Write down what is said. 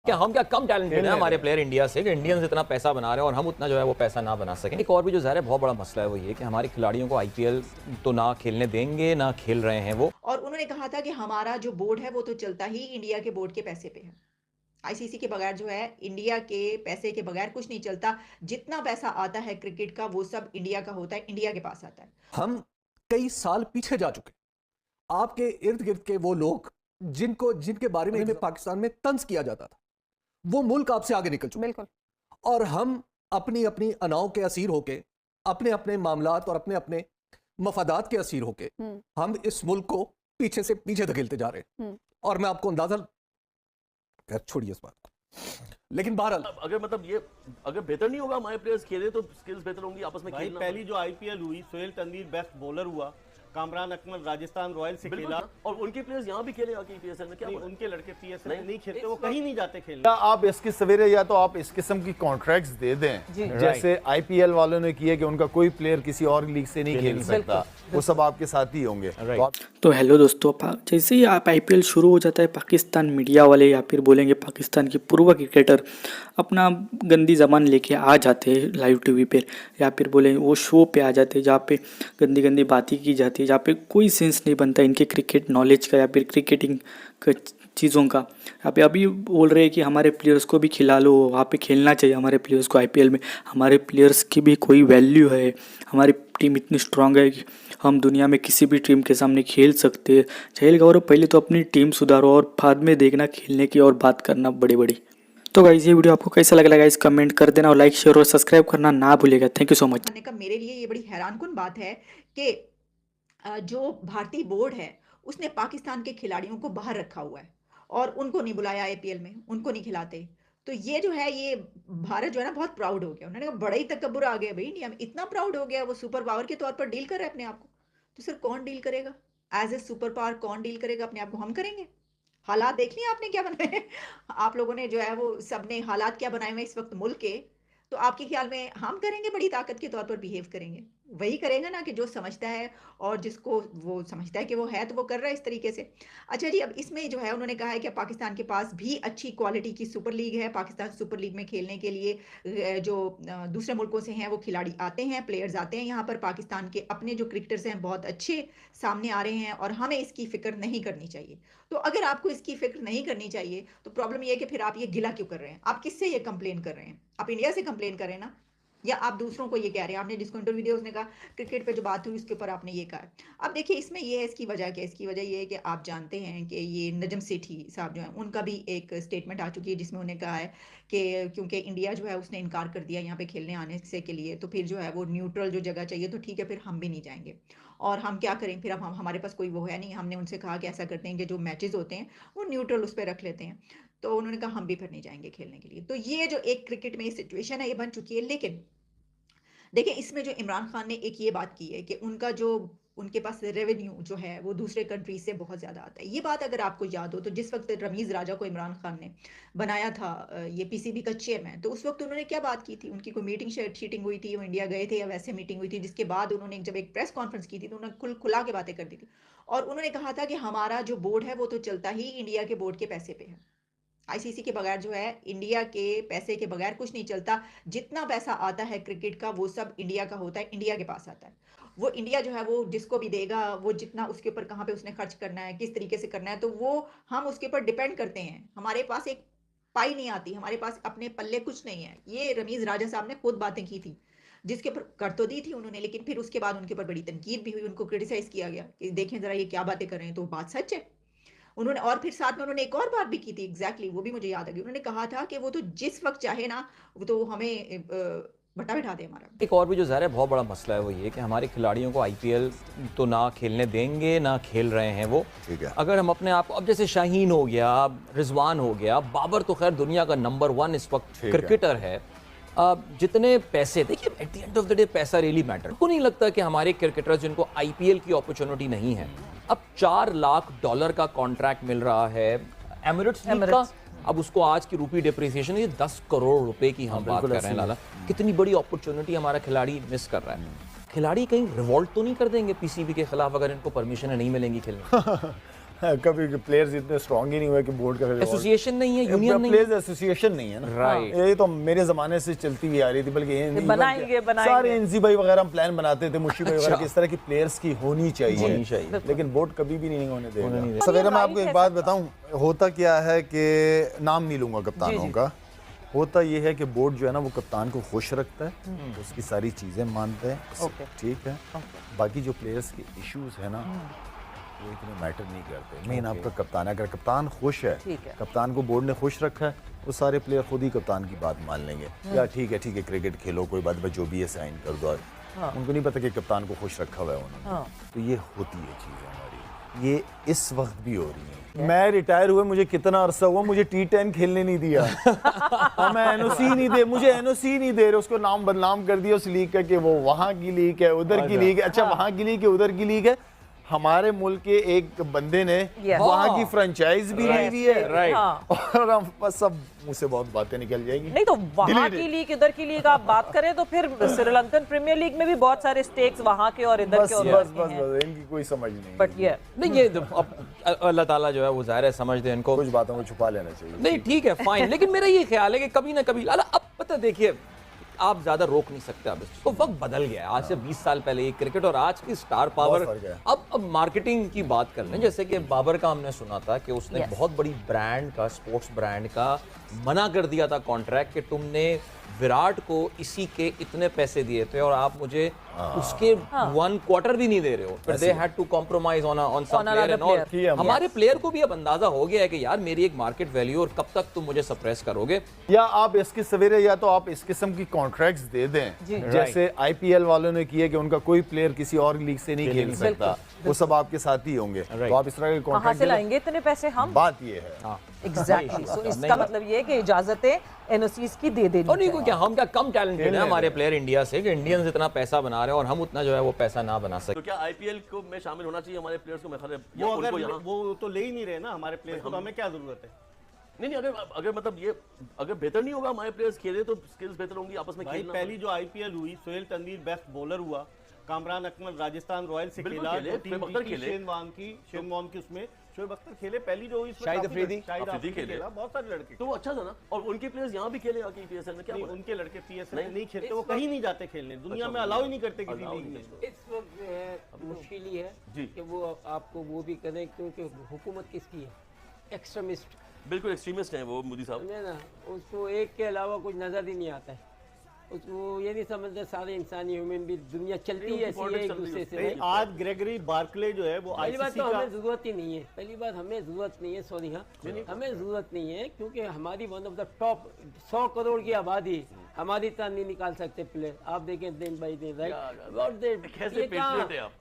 क्या कम टैलेंटेड है हमारे प्लेयर इंडिया से कि इंडियंस इतना पैसा बना रहे हैं और हम उतना जो है वो पैसा ना बना सकें। एक और भी जो ज़ाहिर है बहुत बड़ा मसला है वो ये कि हमारे खिलाड़ियों को आईपीएल तो ना खेलने देंगे, ना खेल रहे हैं वो। और उन्होंने कहा था कि हमारा जो बोर्ड है वो तो चलता ही इंडिया के बोर्ड के पैसे पे है। आईसीसी के बगैर जो है इंडिया के पैसे के बगैर कुछ नहीं चलता। जितना पैसा आता है क्रिकेट का वो सब इंडिया का होता है, इंडिया के पास आता है। हम कई साल पीछे जा चुके। आपके इर्द गिर्द के वो लोग जिनके बारे में पाकिस्तान में तंज किया जाता था, वो मुल्क आपसे आगे निकल चुके। बिल्कुल। और हम अपनी अपनी अनाओं के असीर होके, अपने अपने मामलात और अपने अपने मफादात के असीर होके हम इस मुल्क को पीछे से पीछे धकेलते जा रहे हैं। और मैं आपको अंदाजा, खैर छोड़िए इस बात को, लेकिन बहरहाल अगर मतलब ये अगर बेहतर नहीं होगा हमारे प्लेयर्स खेले तो स्किल्स बेहतर होंगी आपस में भाई खेलना। पहली जो आईपीएल हुई, सोहेल तनवीर बेस्ट बॉलर हुआ, कामरान अकमल राजस्थान रॉयल से बिल्कुल, खेला। और उनके प्लेयर्स यहाँ भी खेले आके पीएसएल में क्या नहीं, हुआ? उनके लड़के पीएसएल में नहीं, नहीं खेलते, वो इस कहीं नहीं जाते खेलने। या आप इसकी सवेरे या तो आप इस किस्म की कॉन्ट्रैक्ट्स दे दें जैसे आईपीएल वालों ने किया कि उनका कोई प्लेयर किसी और लीग से नहीं खेल सकता, वो सब आपके साथ ही होंगे। तो हेलो दोस्तों, जैसे ही आप आईपीएल शुरू हो जाता है, पाकिस्तान मीडिया वाले या फिर बोलेंगे पाकिस्तान के पूर्व क्रिकेटर अपना गंदी ज़बान लेके आ जाते हैं लाइव टीवी पे, या फिर बोलेंगे वो शो पे आ जाते हैं जहाँ पे गंदी गंदी बातें की जाती है, जहाँ पे कोई सेंस नहीं बनता इनके क्रिकेट नॉलेज का या फिर क्रिकेटिंग चीज़ों का। यहाँ पे अभी बोल रहे हैं कि हमारे प्लेयर्स को भी खिला लो, वहाँ पे खेलना चाहिए हमारे प्लेयर्स को आईपीएल में, हमारे प्लेयर्स की भी कोई वैल्यू है, हमारी टीम इतनी स्ट्रांग है कि हम दुनिया में किसी भी टीम के सामने खेल सकते हैं। चाहिए गौरव, पहले तो अपनी टीम सुधारो और बाद में देखना खेलने की और बात करना बड़ी बड़ी। तो गाइस, ये वीडियो आपको कैसा लगा गाइस कमेंट कर देना और लाइक शेयर और सब्सक्राइब करना ना भूलिएगा। Thank you so much. मेरे लिए ये बड़ी हैरानकुन बात है कि जो भारतीय बोर्ड है उसने पाकिस्तान के खिलाड़ियों को बाहर रखा हुआ है और उनको नहीं बुलाया आईपीएल में, उनको नहीं खिलाते। तो ये जो है, ये भारत जो है ना बहुत प्राउड हो गया। उन्होंने कहा बड़ा ही तकब्बुर आ गया भाई, इंडिया में इतना प्राउड हो गया, वो सुपर पावर के तौर पर डील कर रहा है अपने आप को। तो सर कौन डील करेगा एज ए सुपर पावर? कौन डील करेगा अपने आप को? हम करेंगे। हालात देख लिया आपने क्या बनाए आप लोगों ने जो है वो सबने हालात क्या बनाए हुए इस वक्त मुल्क के। तो आपके ख्याल में हम करेंगे बड़ी ताकत के तौर पर बिहेव करेंगे? वही करेगा ना कि जो समझता है और जिसको वो समझता है कि वो है तो वो कर रहा है इस तरीके से। अच्छा जी, अब इसमें जो है उन्होंने कहा है कि पाकिस्तान के पास भी अच्छी क्वालिटी की सुपर लीग है। पाकिस्तान सुपर लीग में खेलने के लिए जो दूसरे मुल्कों से हैं वो खिलाड़ी आते हैं, प्लेयर्स आते हैं यहाँ पर। पाकिस्तान के अपने जो क्रिकेटर्स हैं बहुत अच्छे सामने आ रहे हैं और हमें इसकी फिक्र नहीं करनी चाहिए। तो अगर आपको इसकी फिक्र नहीं करनी चाहिए तो प्रॉब्लम ये है कि फिर आप ये गिला क्यों कर रहे हैं? आप किससे ये कंप्लेन कर रहे हैं? आप इंडिया से कंप्लेन कर रहे हैं ना, या आप दूसरों को ये कह रहे हैं? आपने जिसको इंटरव्यू दिया उसने कहा क्रिकेट पे जो बात हुई उसके ऊपर आपने ये कहा। अब देखिए इसमें ये है, इसकी वजह क्या है? इसकी वजह ये है कि आप जानते हैं कि ये नजम सेठी साहब जो हैं उनका भी एक स्टेटमेंट आ चुकी है जिसमें उन्होंने कहा है कि क्योंकि इंडिया जो है उसने इनकार कर दिया यहाँ पे खेलने आने से के लिए, तो फिर जो है वो न्यूट्रल जो जगह चाहिए, तो ठीक है फिर हम भी नहीं जाएंगे। और हम क्या करें फिर? अब हमारे पास कोई वो है नहीं। हमने उनसे कहा कि ऐसा करते हैं कि जो मैचेस होते हैं वो न्यूट्रल उस पर रख लेते हैं। तो उन्होंने कहा हम भी फिर नहीं जाएंगे खेलने के लिए। तो ये जो एक क्रिकेट में सिचुएशन है ये बन चुकी है। लेकिन देखिए इसमें जो इमरान खान ने एक ये बात की है कि उनका जो उनके पास रेवेन्यू जो है वो दूसरे कंट्रीज से बहुत ज़्यादा आता है। ये बात अगर आपको याद हो तो जिस वक्त रमीज़ राजा को इमरान खान ने बनाया था ये पीसीबी का चेयरमैन, तो उस वक्त उन्होंने क्या बात की थी? उनकी कोई मीटिंग शीटिंग हुई थी, वो इंडिया गए थे या वैसे मीटिंग हुई थी, जिसके बाद उन्होंने जब एक प्रेस कॉन्फ्रेंस की थी तो उन्होंने खुला के बातें कर दी थी। और उन्होंने कहा था कि हमारा जो बोर्ड है वो तो चलता ही इंडिया के बोर्ड के पैसे पे है। आईसीसी के बगैर जो है, इंडिया के पैसे के बगैर कुछ नहीं चलता। जितना पैसा आता है क्रिकेट का वो सब इंडिया का होता है, इंडिया के पास आता है। वो इंडिया जो है वो जिसको भी देगा वो जितना उसके ऊपर कहाँ पे उसने खर्च करना है, किस तरीके से करना है, तो वो हम उसके ऊपर डिपेंड करते हैं। हमारे पास एक पाई नहीं आती, हमारे पास अपने पल्ले कुछ नहीं है। ये रमीज राजा साहब ने खुद बातें की थी जिसके ऊपर कर तो दी थी उन्होंने, लेकिन फिर उसके बाद उनके ऊपर बड़ी तनकीद भी हुई, उनको क्रिटिसाइज किया गया कि देखें जरा ये क्या बातें कर रहे हैं। तो बात सच है उन्होंने। और फिर साथ में उन्होंने एक और बात भी की थी, एग्जैक्टली वो भी मुझे याद आ गई। उन्होंने कहा था कि वो तो जिस वक्त चाहे ना वो तो हमें बटा बिठा दे हमारा। एक और भी जो ज़ाहिर है बहुत बड़ा मसला है वो ये कि हमारे खिलाड़ियों को आईपीएल तो ना खेलने देंगे, ना खेल रहे हैं वो। ठीक है। अगर हम अपने आप को, अब जैसे शाहीन हो गया, रिजवान हो गया, बाबर तो खैर दुनिया का नंबर 1 इस वक्त क्रिकेटर है। जितने पैसे, देखिए at the end of the day पैसा रियली मैटर। को नहीं लगता कि हमारे क्रिकेटर्स जिनको आईपीएल की अपॉर्चुनिटी नहीं है, अब $4 लाख का कॉन्ट्रैक्ट मिल रहा है एमिरेट्स का। अब उसको आज की रुपी डिप्रिसिएशन ये 10 करोड़ रुपए की हम बात कर रहे हैं। लाला, कितनी बड़ी अपॉर्चुनिटी हमारा खिलाड़ी मिस कर रहा है। खिलाड़ी कहीं रिवोल्ट तो नहीं कर देंगे पीसीबी के खिलाफ अगर इनको परमिशन नहीं मिलेंगी खेलने? कभी प्लेयर्स इतने स्ट्रांग ही नहीं हुए कि बोर्ड का एसोसिएशन नहीं है, यूनियन नहीं है। प्लेयर्स एसोसिएशन नहीं है ना, Right. ये तो मेरे जमाने से चलती हुई आ रही थी, बल्कि ये नहीं, बनाएंगे, बल्कि सारे एनसी भाई वगैरह हम प्लान बनाते थे, मुशी भाई वगैरह, किस तरह की प्लेयर्स की होनी चाहिए, लेकिन बोर्ड कभी भी नहीं होने देगा। सवेरे मैं आपको एक बात बताऊं, होता क्या है कि नाम नहीं लूंगा कप्तानों का, होता ये है कि बोर्ड जो है ना वो कप्तान को खुश रखता है, उसकी सारी चीज़ें मानते हैं, ठीक है। बाकी जो प्लेयर्स के इश्यूज है ना वो इतने मैटर नहीं करते। मेन आपका कप्तान है, अगर कप्तान खुश है, कप्तान को बोर्ड ने खुश रखा है, वो सारे प्लेयर खुद ही कप्तान की बात मान लेंगे, या ठीक है क्रिकेट खेलो, कोई बात, जो भी है साइन कर दो। उनको नहीं पता कि कप्तान को खुश रखा हुआ है उन्होंने। तो ये होती है चीज़ें हमारी, ये इस वक्त भी हो रही है। मैं रिटायर हुए मुझे कितना अरसा हुआ, मुझे T10 खेलने नहीं दिया। मैं एनओसी नहीं दे, मुझे एनओसी नहीं दे रहे, उसको नाम बदनाम कर दिया उस लीग का कि वो वहाँ की लीग है, उधर की लीग है। अच्छा, वहाँ की लीग है, उधर की लीग है। हमारे मुल्क के एक बंदे ने वहाँ की फ्रेंचाइज भी ली हुई है, और हम बस सब मुंह से बहुत बातें निकल जाएंगी। नहीं तो वहाँ की लीग इधर की लीग आप बात करें तो फिर श्रीलंकन प्रीमियर लीग में भी बहुत सारे स्टेक्स वहाँ के और इधर के, बस इनकी कोई समझ नहीं। बट ये नहीं, ये अल्लाह ताला जो है वो ज़ाहिर है समझ दे इनको, कुछ बातों को छुपा लेना चाहिए। नहीं ठीक है फाइन, लेकिन मेरा ये ख्याल है कि कभी ना कभी अब पता देखिए आप ज्यादा रोक नहीं सकते, अब तो वक्त बदल गया है। आज से 20 साल पहले ये क्रिकेट और आज की स्टार पावर, अब मार्केटिंग की बात कर लें, जैसे कि बाबर का हमने सुना था कि उसने बहुत बड़ी ब्रांड का, स्पोर्ट्स ब्रांड का मना कर दिया था कॉन्ट्रैक्ट कि तुमने विराट को इसी के इतने पैसे दिए थे और आप मुझे उसके 1/4 भी नहीं दे रहे हो। फिर they had to compromise on some player and all. हमारे प्लेयर को भी अब अंदाजा हो गया है कि यार मेरी एक मार्केट वैल्यू, और कब तक तुम मुझे सप्रेस करोगे। या आप इसके सवेरे, या तो आप इस किस्म की कॉन्ट्रैक्ट्स दे दें, जैसे IPL वालों ने किया कि उनका कोई प्लेयर किसी और लीग से नहीं खेल सकता, वो सब आपके साथ ही होंगे, तो आप इस तरह के कहाँ कॉन्ट्रैक्ट से लाएंगे इतने पैसे हम? बात ये है एग्जैक्टली। सो इसका मतलब ये है कि इजाजतें एनओसीज की दे देनी और नहीं क्या हम क्या कम टैलेंटेड है हमारे प्लेयर इंडिया से कि इंडियंस इतना पैसा बना रहे हैं और हम उतना जो है वो पैसा ना बना सकते। तो क्या IPL को में शामिल होना चाहिए हमारे प्लेयर्स को? मैं वो अगर वो तो ले ही नहीं रहे ना हमारे प्लेयर्स को, तो हमें क्या जरूरत है? नहीं, अगर मतलब ये अगर बेहतर नहीं होगा हमारे प्लेयर्स खेले तो स्किल्स बेहतर होंगी आपस में भाई खेलना। पहली जो IPL हुई, सोहेल तनवीर बेस्ट बॉलर हुआ, कामरान अकमल राजस्थान रॉयल्स से बिल्कुल खेला, खेले, जो टीम शोएब अख्तर जीती, खेले। शेन वॉर्न की उसमें शोएब अख्तर खेले, पहली जो हुई इसमें शाहिद काफी अफरीदी खेला, बहुत सारे लड़के। तो वो अच्छा था ना, और उनके प्लेयर्स यहाँ भी खेले आके PSL में, क्या नहीं, बोला? उनके लड़के PSL में नहीं खेलते, वो कहीं नहीं जाते खेलने, दुनिया में अलाउ ही नहीं करते किसी लीग में। इस वक्त जो है मुश्किल ही है कि वो आपको वो भी करें, क्योंकि हुकूमत किसकी है? एक्सट्रीमिस्ट, बिल्कुल एक्सट्रीमिस्ट हैं वो मोदी साहब। समझे ना, उसको एक के अलावा कुछ नजर ही नहीं आता है। उसको ये नहीं समझते सारे इंसानी ह्यूमन भी, दुनिया चलती है ऐसी है एक दूसरे से। नहीं, आज ग्रेगरी बार्कले जो है वो पहली बात ICC तो का हमें जरूरत ही नहीं है, पहली बात हमें जरूरत नहीं है, सॉरी हाँ, हमें जरूरत नहीं है, क्योंकि हमारी one of the top 100 crore की आबादी हमारी तरह नहीं निकाल सकते प्लेयर। आप देखें दिन बाई दिन, राइट? कैसे पेट्रियट है आप?